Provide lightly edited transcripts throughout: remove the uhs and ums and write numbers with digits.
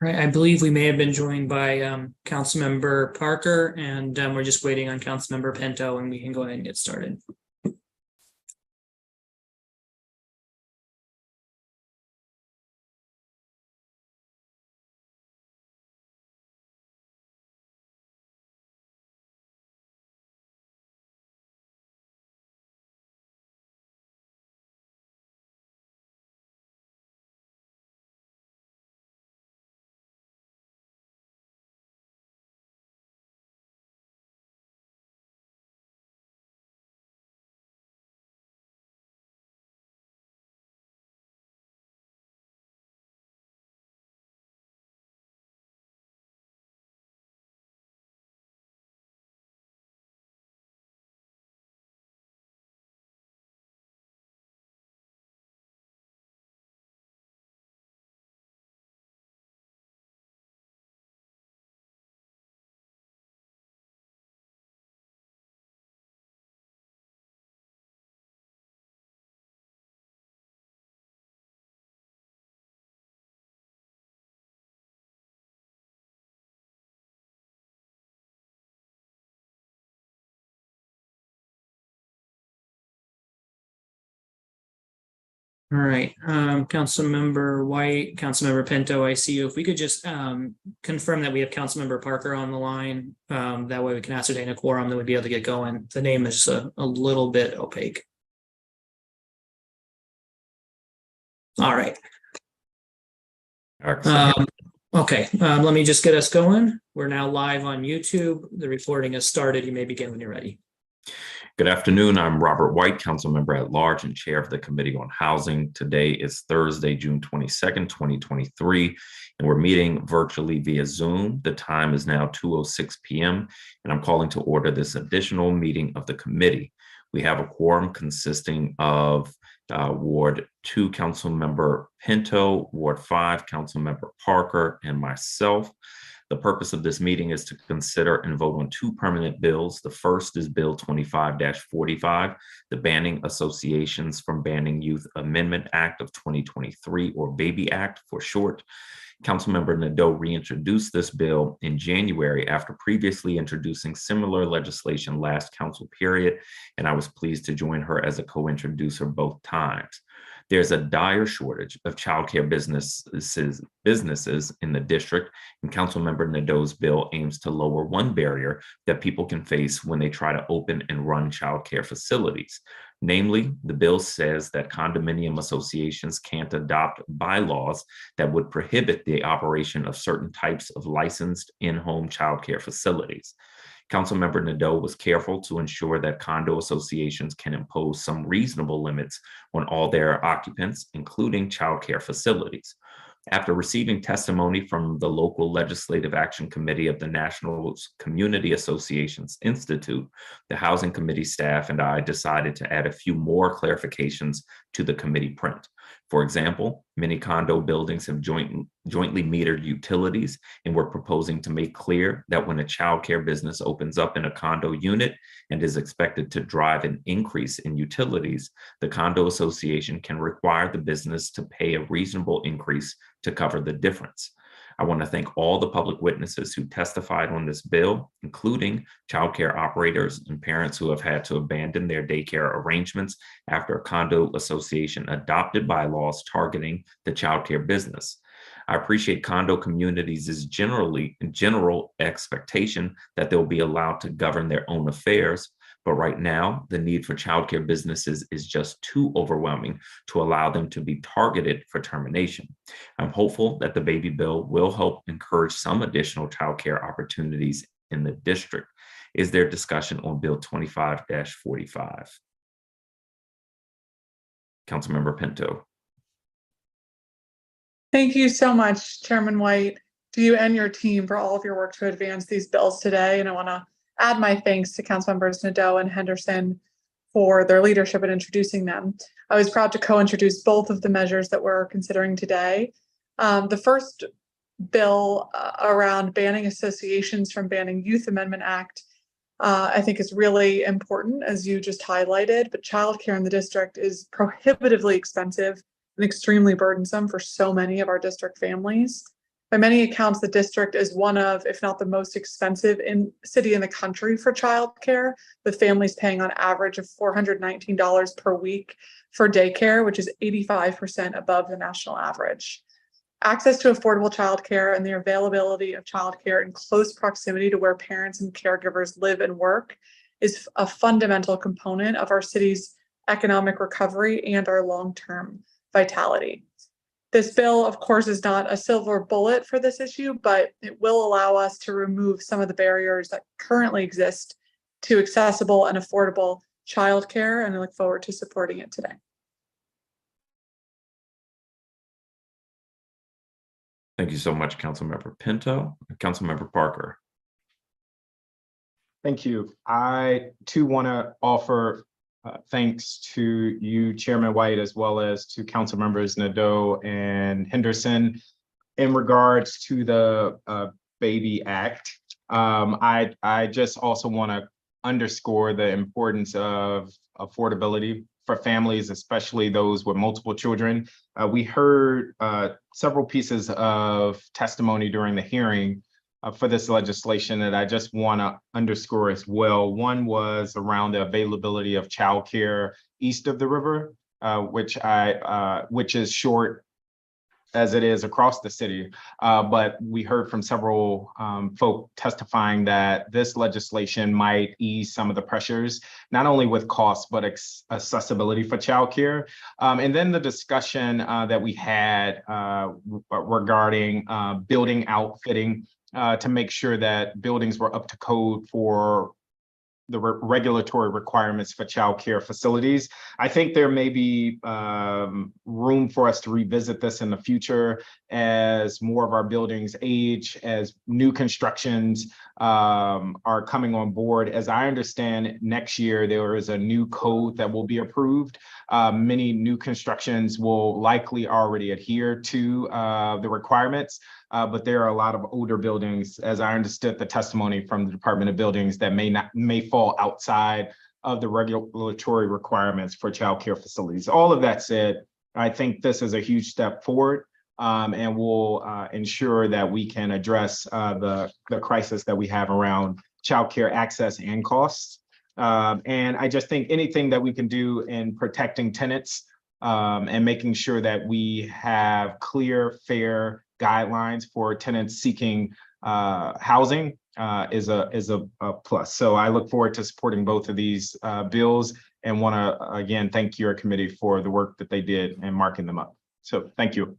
Right, I believe we may have been joined by Councilmember Parker, and we're just waiting on Councilmember Pinto, and we can go ahead and get started. All right, Councilmember White, Councilmember Pinto, I see you. If we could just confirm that we have Councilmember Parker on the line, that way we can ascertain a quorum, then we'd be able to get going. The name is a little bit opaque. All right. Okay, let me just get us going. We're now live on YouTube. The recording has started. You may begin when you're ready. Good afternoon. I'm Robert White, Council Member at Large and Chair of the Committee on Housing. Today is Thursday, June 22nd, 2023, and we're meeting virtually via Zoom. The time is now 2:06 p.m., and I'm calling to order this additional meeting of the committee. We have a quorum consisting of Ward 2 Councilmember Pinto, Ward 5 Councilmember Parker, and myself. The purpose of this meeting is to consider and vote on two permanent bills. The first is Bill 25-45, the Banning Associations from Banning Youth Amendment Act of 2023, or BABY Act for short. Councilmember Nadeau reintroduced this bill in January after previously introducing similar legislation last council period, and I was pleased to join her as a co-introducer both times. There's a dire shortage of childcare businesses in the district, and Councilmember Nadeau's bill aims to lower one barrier that people can face when they try to open and run childcare facilities. Namely, the bill says that condominium associations can't adopt bylaws that would prohibit the operation of certain types of licensed in-home childcare facilities. Councilmember Nadeau was careful to ensure that condo associations can impose some reasonable limits on all their occupants, including childcare facilities. After receiving testimony from the local Legislative Action Committee of the National Community Associations Institute, the Housing Committee staff and I decided to add a few more clarifications to the committee print. For example, many condo buildings have jointly metered utilities, and we're proposing to make clear that when a childcare business opens up in a condo unit and is expected to drive an increase in utilities, the condo association can require the business to pay a reasonable increase to cover the difference. I want to thank all the public witnesses who testified on this bill, including childcare operators and parents who have had to abandon their daycare arrangements after a condo association adopted bylaws targeting the childcare business. I appreciate condo communities' general expectation that they'll be allowed to govern their own affairs, but right now, the need for childcare businesses is just too overwhelming to allow them to be targeted for termination. I'm hopeful that the baby bill will help encourage some additional childcare opportunities in the district. Is there discussion on Bill 25-45? Councilmember Pinto. Thank you so much, Chairman White, to you and your team for all of your work to advance these bills today. And I want to add my thanks to Councilmembers Nadeau and Henderson for their leadership in introducing them. I was proud to co-introduce both of the measures that we're considering today. The first bill around banning associations from banning Youth Amendment Act, I think is really important, as you just highlighted, but childcare in the district is prohibitively expensive and extremely burdensome for so many of our district families. By many accounts, the district is one of, if not the most expensive city in the country for childcare, with families paying on average of $419 per week for daycare, which is 85% above the national average. Access to affordable childcare and the availability of childcare in close proximity to where parents and caregivers live and work is a fundamental component of our city's economic recovery and our long-term vitality. This bill, of course, is not a silver bullet for this issue, but it will allow us to remove some of the barriers that currently exist to accessible and affordable childcare, and I look forward to supporting it today. Thank you so much, Councilmember Pinto. Councilmember Parker. Thank you. I too want to offer thanks to you, Chairman White, as well as to Council Members Nadeau and Henderson in regards to the Baby Act. I just also want to underscore the importance of affordability for families, especially those with multiple children. We heard several pieces of testimony during the hearing for this legislation that I just want to underscore as well. One was around the availability of childcare east of the river, which is short as it is across the city. But we heard from several folk testifying that this legislation might ease some of the pressures, not only with cost, but accessibility for childcare. And then the discussion that we had regarding building outfitting to make sure that buildings were up to code for the regulatory requirements for childcare facilities. I think there may be room for us to revisit this in the future as more of our buildings age, as new constructions are coming on board. As I understand, next year there is a new code that will be approved. Many new constructions will likely already adhere to the requirements. But there are a lot of older buildings, as I understood the testimony from the Department of Buildings, that may fall outside of the regulatory requirements for childcare facilities. All of that said, I think this is a huge step forward and will ensure that we can address the crisis that we have around childcare access and costs. And I just think anything that we can do in protecting tenants and making sure that we have clear, fair guidelines for tenants seeking housing is a plus. So I look forward to supporting both of these bills and want to again thank your committee for the work that they did and marking them up. So thank you.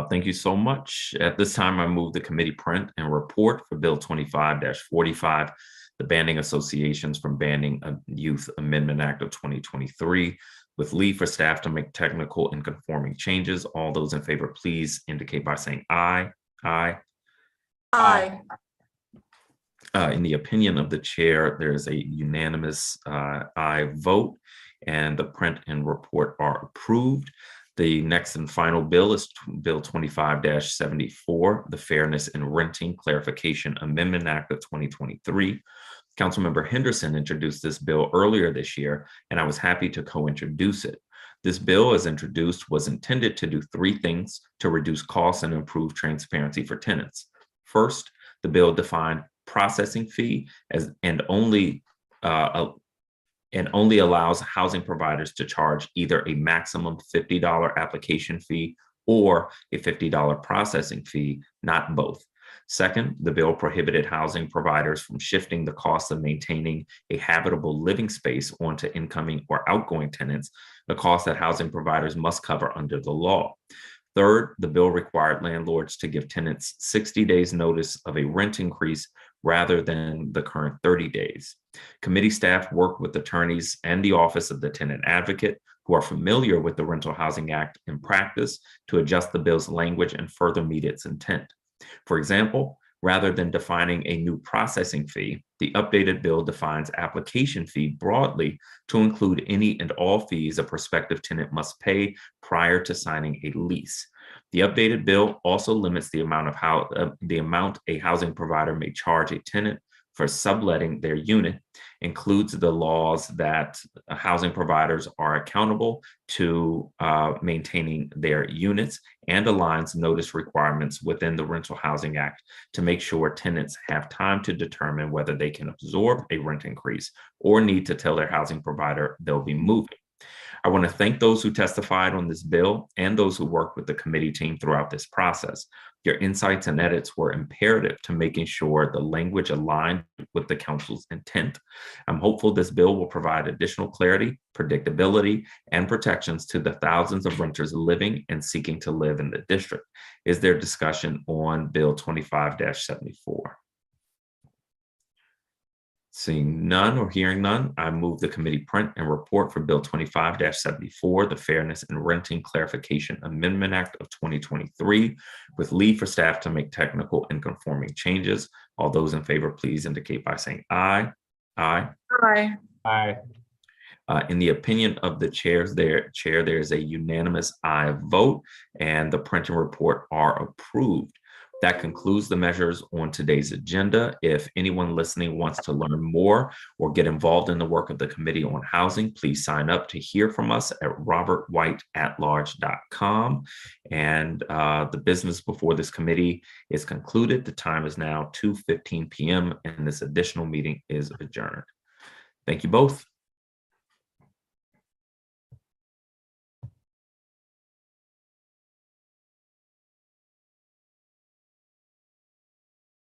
Thank you so much. At this time, I move the committee print and report for Bill 25-45, the Banning Associations from Banning Youth Amendment Act of 2023. With leave for staff to make technical and conforming changes. All those in favor, please indicate by saying aye. Aye. Aye. In the opinion of the chair, there is a unanimous aye vote, and the print and report are approved. The next and final bill is Bill 25-74, the Fairness in Renting Clarification Amendment Act of 2023. Councilmember Henderson introduced this bill earlier this year, and I was happy to co-introduce it. This bill, as introduced, was intended to do three things to reduce costs and improve transparency for tenants. First, the bill defined processing fee and only allows housing providers to charge either a maximum $50 application fee or a $50 processing fee, not both. Second, the bill prohibited housing providers from shifting the cost of maintaining a habitable living space onto incoming or outgoing tenants, the cost that housing providers must cover under the law. Third, the bill required landlords to give tenants 60 days notice of a rent increase rather than the current 30 days. Committee staff worked with attorneys and the Office of the Tenant Advocate, who are familiar with the Rental Housing Act in practice, to adjust the bill's language and further meet its intent. For example, rather than defining a new processing fee, the updated bill defines application fee broadly to include any and all fees a prospective tenant must pay prior to signing a lease. The updated bill also limits the amount a housing provider may charge a tenant for subletting their unit, includes the laws that housing providers are accountable to maintaining their units, and aligns notice requirements within the Rental Housing Act to make sure tenants have time to determine whether they can absorb a rent increase or need to tell their housing provider they'll be moving. I want to thank those who testified on this bill and those who worked with the committee team throughout this process. Your insights and edits were imperative to making sure the language aligned with the council's intent. I'm hopeful this bill will provide additional clarity, predictability, and protections to the thousands of renters living and seeking to live in the district. Is there discussion on Bill 25-74? Seeing none or hearing none, I move the committee print and report for Bill 25-74, the Fairness in Renting Clarification Amendment Act of 2023, with leave for staff to make technical and conforming changes. All those in favor, please indicate by saying aye. Aye. Aye. Aye. In the opinion of the chair, there is a unanimous aye vote, and the print and report are approved. That concludes the measures on today's agenda. If anyone listening wants to learn more or get involved in the work of the Committee on Housing, please sign up to hear from us at robertwhiteatlarge.com. And the business before this committee is concluded. The time is now 2:15 p.m. and this additional meeting is adjourned. Thank you both.